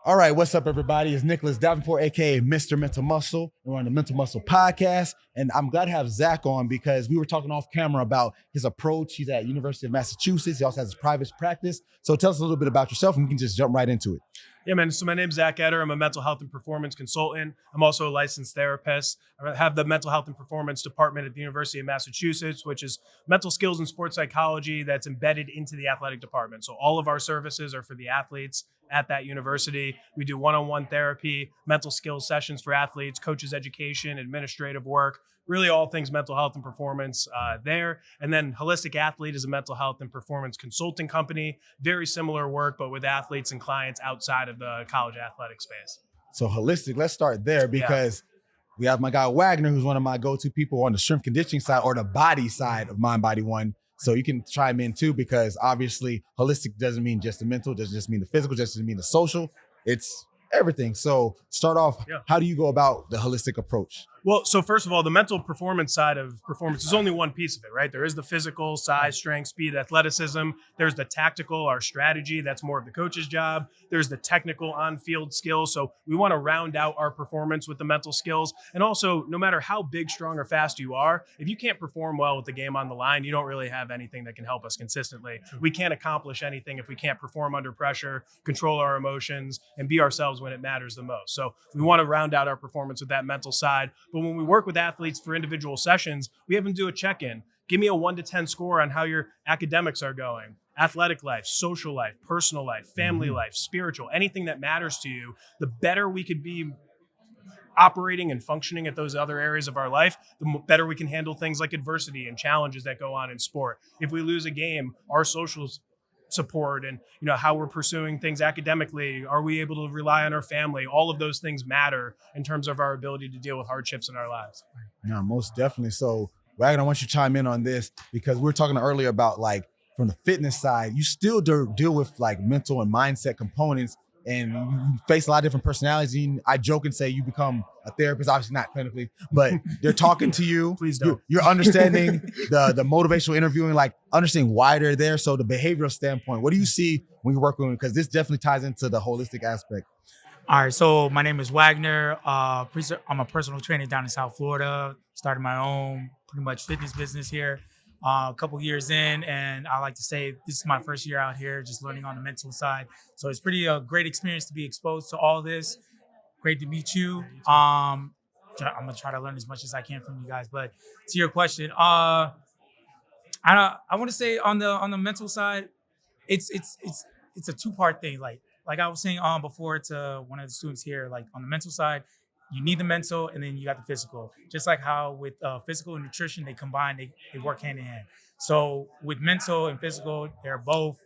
All right, what's up, everybody? It's Nicholas Davenport, aka Mr. Mental Muscle. We're on the Mental Muscle podcast, and I'm glad to have Zack on because we were talking off camera about his approach. He's at University of Massachusetts. He also has his private practice. So tell us a little bit about yourself, and we can just jump right into it. Yeah, man. So my name's Zack Etter. I'm a mental health and performance consultant. I'm also a licensed therapist. I have the mental health and performance department at the University of Massachusetts, which is mental skills and sports psychology that's embedded into the athletic department. So all of our services are for the athletes at that university. We do one-on-one therapy, mental skills sessions for athletes, coaches education, administrative work, really all things mental health and performance there. And then Holistic Athlete is a mental health and performance consulting company. Very similar work, but with athletes and clients outside of the college athletic space. So holistic, let's start there because we have my guy Wagner, who's one of my go-to people on the strength conditioning side or the body side of Mind Body One. So you can chime in too, because obviously holistic doesn't mean just the mental, doesn't just mean the physical, doesn't mean the social. It's everything. So start off, How do you go about the holistic approach? Well, so first of all, the mental performance side of performance is only one piece of it, right? There is the physical, size, strength, speed, athleticism. There's the tactical, our strategy. That's more of the coach's job. There's the technical on-field skills. So we want to round out our performance with the mental skills. And also, no matter how big, strong, or fast you are, if you can't perform well with the game on the line, you don't really have anything that can help us consistently. We can't accomplish anything if we can't perform under pressure, control our emotions, and be ourselves when it matters the most. So we want to round out our performance with that mental side. But when we work with athletes for individual sessions, we have them do a check-in. Give me a 1 to 10 score on how your academics are going, athletic life, social life, personal life, family life, spiritual, anything that matters to you. The better we could be operating and functioning at those other areas of our life, the better we can handle things like adversity and challenges that go on in sport. If we lose a game, our social support and how we're pursuing things academically, are we able to rely on our family? All of those things matter in terms of our ability to deal with hardships in our lives. Yeah, most definitely. So Wagner, I want you to chime in on this because we were talking earlier about from the fitness side, you still deal with mental and mindset components, and you face a lot of different personalities. I joke and say you become a therapist, obviously not clinically, but they're talking to you. Please don't. You're understanding the motivational interviewing, understanding why they're there. So the behavioral standpoint, what do you see when you work with them? Because this definitely ties into the holistic aspect. All right, so my name is Wagner. I'm a personal trainer down in South Florida. Started my own pretty much fitness business here a couple years in, and I like to say this is my first year out here just learning on the mental side. So it's pretty a great experience to be exposed to all this. Great to meet you. I'm gonna try to learn as much as I can from you guys. But to your question, I want to say on the mental side, it's a two-part thing. Like I was saying before to one of the students here, on the mental side, you need the mental and then you got the physical. Just like how with physical and nutrition, they combine, they work hand in hand. So with mental and physical, they're both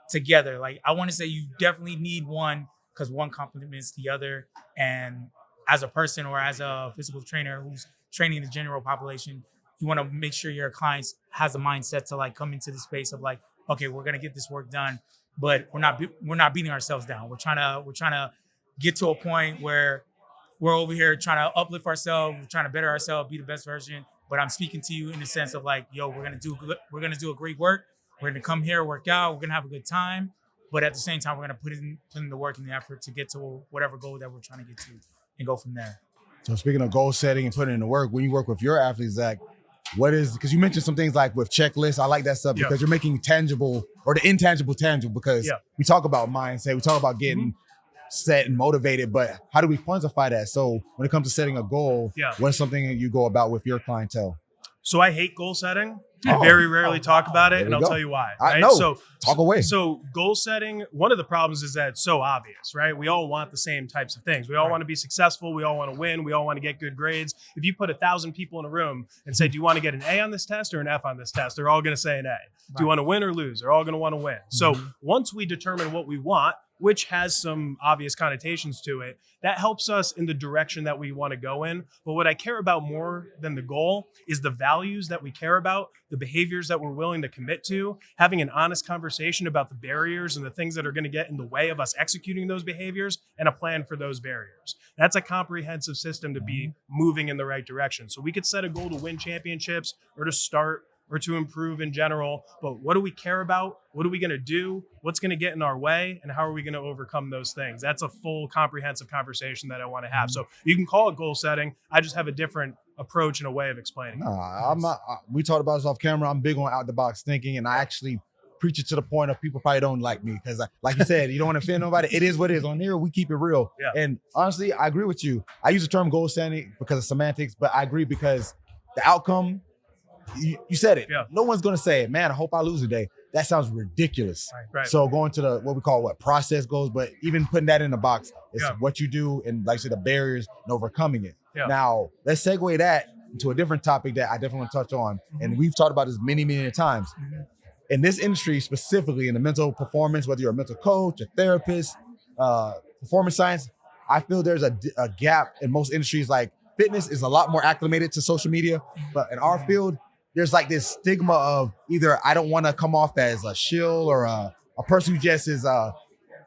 together. I want to say you definitely need one because one complements the other. And as a person or as a physical trainer who's training the general population, you want to make sure your clients has a mindset to come into the space of okay, we're going to get this work done, but we're not beating ourselves down. We're trying to get to a point where we're over here trying to uplift ourselves, we're trying to better ourselves, be the best version. But I'm speaking to you in the sense of yo, we're gonna do a great work. We're gonna come here, work out, we're gonna have a good time. But at the same time, we're gonna put in the work and the effort to get to whatever goal that we're trying to get to and go from there. So speaking of goal setting and putting in the work, when you work with your athletes, Zach, because you mentioned some things with checklists, I like that stuff because you're making tangible or the intangible tangible because we talk about mindset, we talk about getting set and motivated, but how do we quantify that? So when it comes to setting a goal, what's something that you go about with your clientele? So I hate goal setting. I very rarely talk about it, and I'll tell you why. Right? So talk away. So goal setting, one of the problems is that it's so obvious, right? We all want the same types of things. We all want to be successful. We all want to win. We all want to get good grades. If you put 1,000 people in a room and say, do you want to get an A on this test or an F on this test? They're all going to say an A. Do you want to win or lose? They're all going to want to win. So once we determine what we want, which has some obvious connotations to it, that helps us in the direction that we want to go in. But what I care about more than the goal is the values that we care about, the behaviors that we're willing to commit to, having an honest conversation about the barriers and the things that are going to get in the way of us executing those behaviors, and a plan for those barriers. That's a comprehensive system to be moving in the right direction. So we could set a goal to win championships or to start or to improve in general, but what do we care about? What are we going to do? What's going to get in our way? And how are we going to overcome those things? That's a full comprehensive conversation that I want to have. So you can call it goal setting. I just have a different approach and a way of explaining. I'm not, we talked about this off camera. I'm big on out the box thinking, and I actually preach it to the point of people probably don't like me because, like you said, you don't want to offend nobody. It is what it is. On here, we keep it real. Yeah. And honestly, I agree with you. I use the term goal setting because of semantics, but I agree because the outcome, you said it. Yeah. No one's going to say, man, I hope I lose today. That sounds ridiculous. Right. So going to the what we call process goals, but even putting that in the box, it's Yeah. what you do and like I said, the barriers and overcoming it. Yeah. Now, let's segue that into a different topic that I definitely want to touch on. Mm-hmm. And we've talked about this many, many times. Mm-hmm. In this industry, specifically in the mental performance, whether you're a mental coach, a therapist, performance science, I feel there's a gap in most industries. Like fitness is a lot more acclimated to social media, but in our field, there's like this stigma of either I don't want to come off as a shill or a person who just is a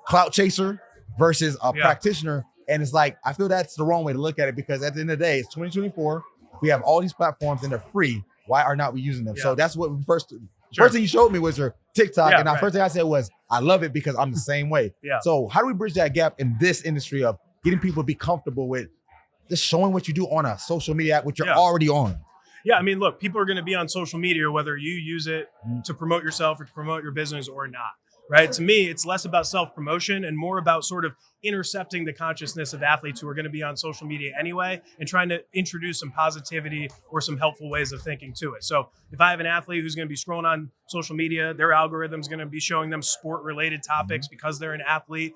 clout chaser versus a practitioner. And it's like, I feel that's the wrong way to look at it because at the end of the day, it's 2024. We have all these platforms and they're free. Why are not we using them? Yeah. So that's what we first Sure. thing you showed me was your TikTok. Yeah, and the right. first thing I said was, I love it because I'm the same way. Yeah. So how do we bridge that gap in this industry of getting people to be comfortable with just showing what you do on a social media app, which you're already on? Yeah, I mean, look, people are going to be on social media, whether you use it to promote yourself or to promote your business or not, right? To me, it's less about self-promotion and more about sort of intercepting the consciousness of athletes who are going to be on social media anyway and trying to introduce some positivity or some helpful ways of thinking to it. So if I have an athlete who's going to be scrolling on social media, their algorithm's going to be showing them sport-related topics because they're an athlete,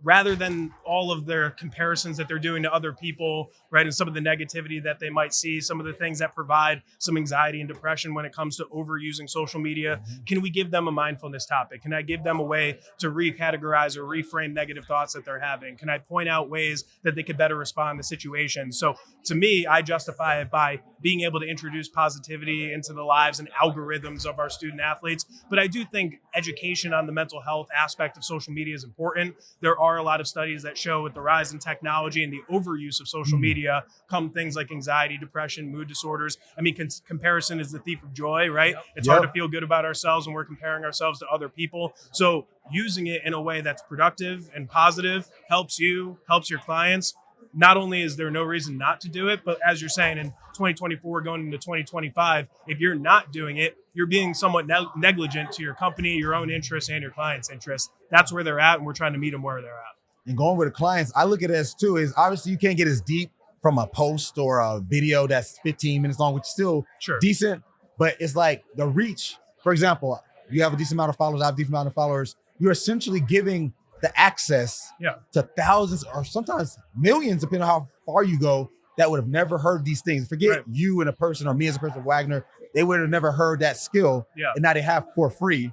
rather than all of their comparisons that they're doing to other people, right? And some of the negativity that they might see, some of the things that provide some anxiety and depression when it comes to overusing social media. Can we give them a mindfulness topic? Can I give them a way to recategorize or reframe negative thoughts that they're having? Can I point out ways that they could better respond to situations? So to me, I justify it by being able to introduce positivity into the lives and algorithms of our student athletes. But I do think education on the mental health aspect of social media is important. There are a lot of studies that show with the rise in technology and the overuse of social media come things like anxiety, depression, mood disorders. I mean, comparison is the thief of joy, right? It's hard to feel good about ourselves when we're comparing ourselves to other people. So using it in a way that's productive and positive helps you, helps your clients. Not only is there no reason not to do it, but as you're saying, in 2024 going into 2025, if you're not doing it, you're being somewhat negligent to your company, your own interests, and your clients' interests. That's where they're at, and we're trying to meet them where they're at. And going with the clients, I look at it as too, is obviously you can't get as deep from a post or a video that's 15 minutes long, which is still decent, but it's like the reach. For example, you have a decent amount of followers, I have a decent amount of followers. You're essentially giving the access to thousands or sometimes millions, depending on how far you go, that would have never heard these things. Forget you and a person or me as a person, Wagner, they would have never heard that skill. And now they have for free.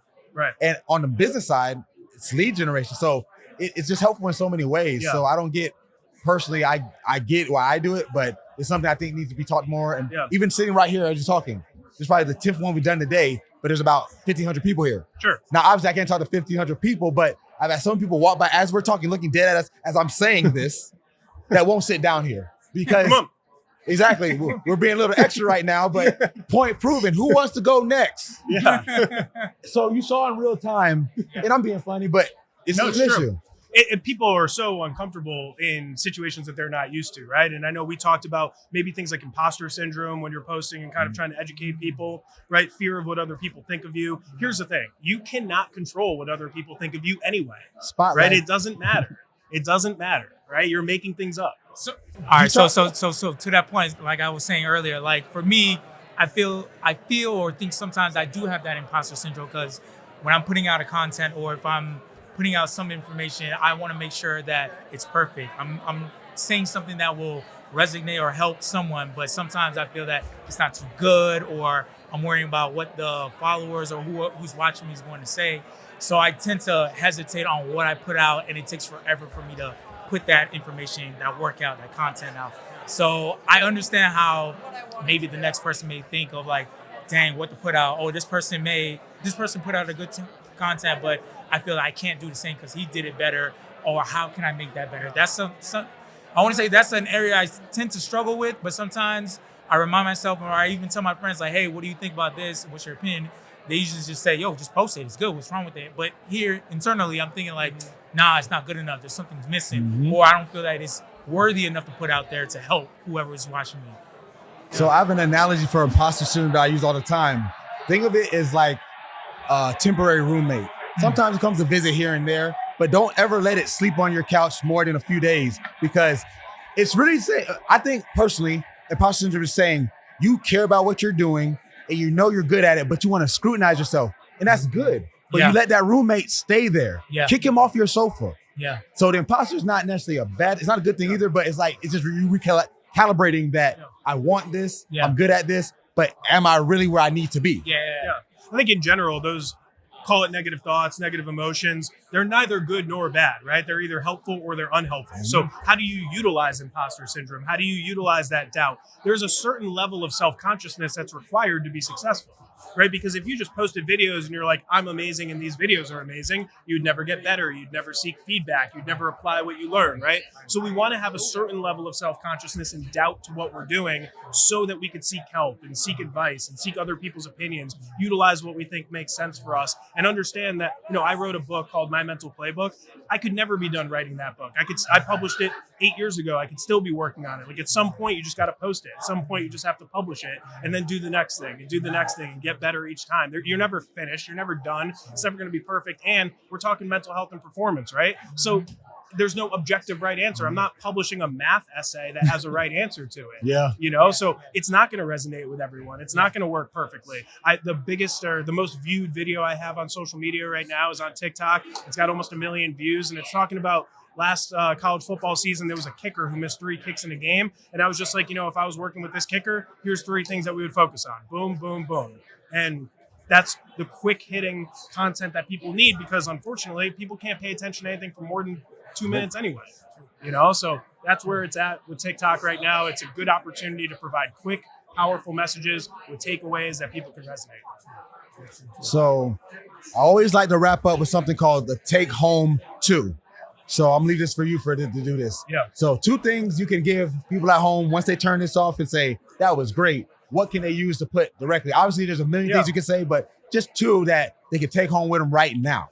And on the business side, it's lead generation. So it's just helpful in so many ways. So I don't get, personally, I get why I do it, but it's something I think needs to be taught more. And even sitting right here as you're talking, this is probably the 10th one we've done today, but there's about 1,500 people here. Now, obviously I can't talk to 1,500 people, but I've had some people walk by as we're talking, looking dead at us as I'm saying this, that won't sit down here because exactly, we're being a little extra right now, but point proven. Who wants to go next? So you saw in real time, and I'm being funny, but it's an issue. People are so uncomfortable in situations that they're not used to, right? And I know we talked about maybe things like imposter syndrome when you're posting and kind of trying to educate people, right? Fear of what other people think of you. Here's the thing. You cannot control what other people think of you anyway, right? It doesn't matter. It doesn't matter, right? You're making things up. So to that point, like I was saying earlier, like for me, I feel or think sometimes I do have that imposter syndrome because when I'm putting out a content or if I'm putting out some information, I want to make sure that it's perfect. I'm saying something that will resonate or help someone, but sometimes I feel that it's not too good or I'm worrying about what the followers or who's watching me is going to say. So I tend to hesitate on what I put out, and it takes forever for me to put that information, that workout, that content out. So I understand how maybe the next person may think of like, dang, what to put out. Oh, this person put out a good content, but I feel like I can't do the same because he did it better, or how can I make that better? That's I want to say that's an area I tend to struggle with, but sometimes I remind myself, or I even tell my friends, like, hey, what do you think about this? What's your opinion? They usually just say, yo, just post it. It's good. What's wrong with it? But here, internally, I'm thinking like, nah, it's not good enough. There's something's missing. Or I don't feel that it's worthy enough to put out there to help whoever is watching me. So I have an analogy for imposter syndrome that I use all the time. Think of it as like a temporary roommate. Sometimes it comes to visit here and there, but don't ever let it sleep on your couch more than a few days, because it's really, I think personally, imposter syndrome is saying you care about what you're doing and you know you're good at it, but you want to scrutinize yourself. And that's good. But you let that roommate stay there. Kick him off your sofa. So the imposter is not necessarily it's not a good thing either, but it's like, it's just recalibrating that I want this, I'm good at this, but am I really where I need to be? I think in general, those, call it negative thoughts, negative emotions, they're neither good nor bad, right? They're either helpful or they're unhelpful. So how do you utilize imposter syndrome? How do you utilize that doubt? There's a certain level of self-consciousness that's required to be successful, right? Because if you just posted videos and you're like, I'm amazing and these videos are amazing, you'd never get better. You'd never seek feedback. You'd never apply what you learn, right? So we want to have a certain level of self-consciousness and doubt to what we're doing so that we could seek help and seek advice and seek other people's opinions, utilize what we think makes sense for us, and understand that, I wrote a book called My Mental Playbook. I could never be done writing that book. I published it 8 years ago. I could still be working on it. Like, at some point, you just got to post it. At some point, you just have to publish it and then do the next thing and do the next thing and get better each time. You're never finished. You're never done. It's never going to be perfect. And we're talking mental health and performance, right? So there's no objective right answer. I'm not publishing a math essay that has a right answer to it. So it's not going to resonate with everyone. It's not going to work perfectly. The biggest or the most viewed video I have on social media right now is on TikTok. It's got almost 1 million views, and it's talking about last college football season. There was a kicker who missed 3 kicks in a game. And I was just like, if I was working with this kicker, here's 3 things that we would focus on. Boom, boom, boom. And that's the quick hitting content that people need, because unfortunately people can't pay attention to anything for more than 2 minutes anyway, so that's where it's at with TikTok right now. It's a good opportunity to provide quick, powerful messages with takeaways that people can resonate with. So I always like to wrap up with something called the take home 2. So I'm leaving this for you to do this. So 2 things you can give people at home once they turn this off and say, that was great. What can they use to put directly? Obviously, there's a million things you can say, but just 2 that they can take home with them right now.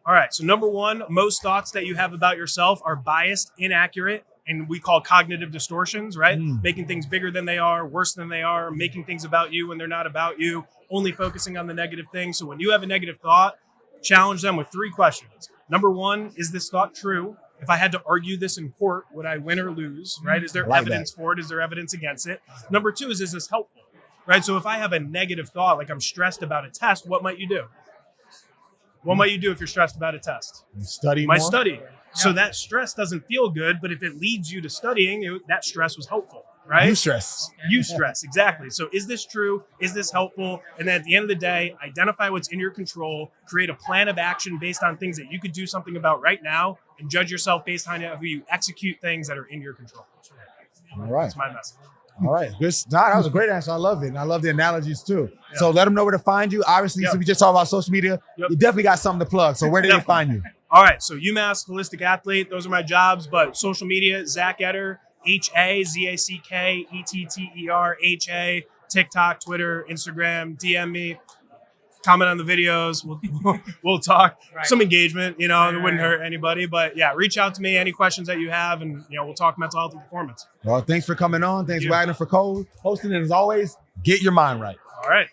All right. So number 1, most thoughts that you have about yourself are biased, inaccurate, and we call cognitive distortions, right? Making things bigger than they are, worse than they are, making things about you when they're not about you, only focusing on the negative things. So when you have a negative thought, challenge them with 3 questions. Number 1, is this thought true? If I had to argue this in court, would I win or lose, right? Is there evidence for it? Is there evidence against it? Number 2 is this helpful, right? So if I have a negative thought, like I'm stressed about a test, what might you do? What might you do if you're stressed about a test? Study more. Study. So that stress doesn't feel good, but if it leads you to studying, that stress was helpful, right? You stress, exactly. So is this true? Is this helpful? And then at the end of the day, identify what's in your control, create a plan of action based on things that you could do something about right now, and judge yourself based on how you execute things that are in your control. All right. That's my message. All right. Good. That was a great answer. I love it. And I love the analogies too. So let them know where to find you. Obviously, so we just talked about social media. You definitely got something to plug. So where do they find you? All right. So UMass Holistic Athlete. Those are my jobs. But social media, Zack Etter, HAZACKETTER, TikTok, Twitter, Instagram, DM me. Comment on the videos. We'll talk. Some engagement, it wouldn't hurt anybody. But yeah, reach out to me, any questions that you have, and we'll talk mental health and performance. Well, thanks for coming on. Thanks, Wagner, for hosting. And as always, get your mind right. All right.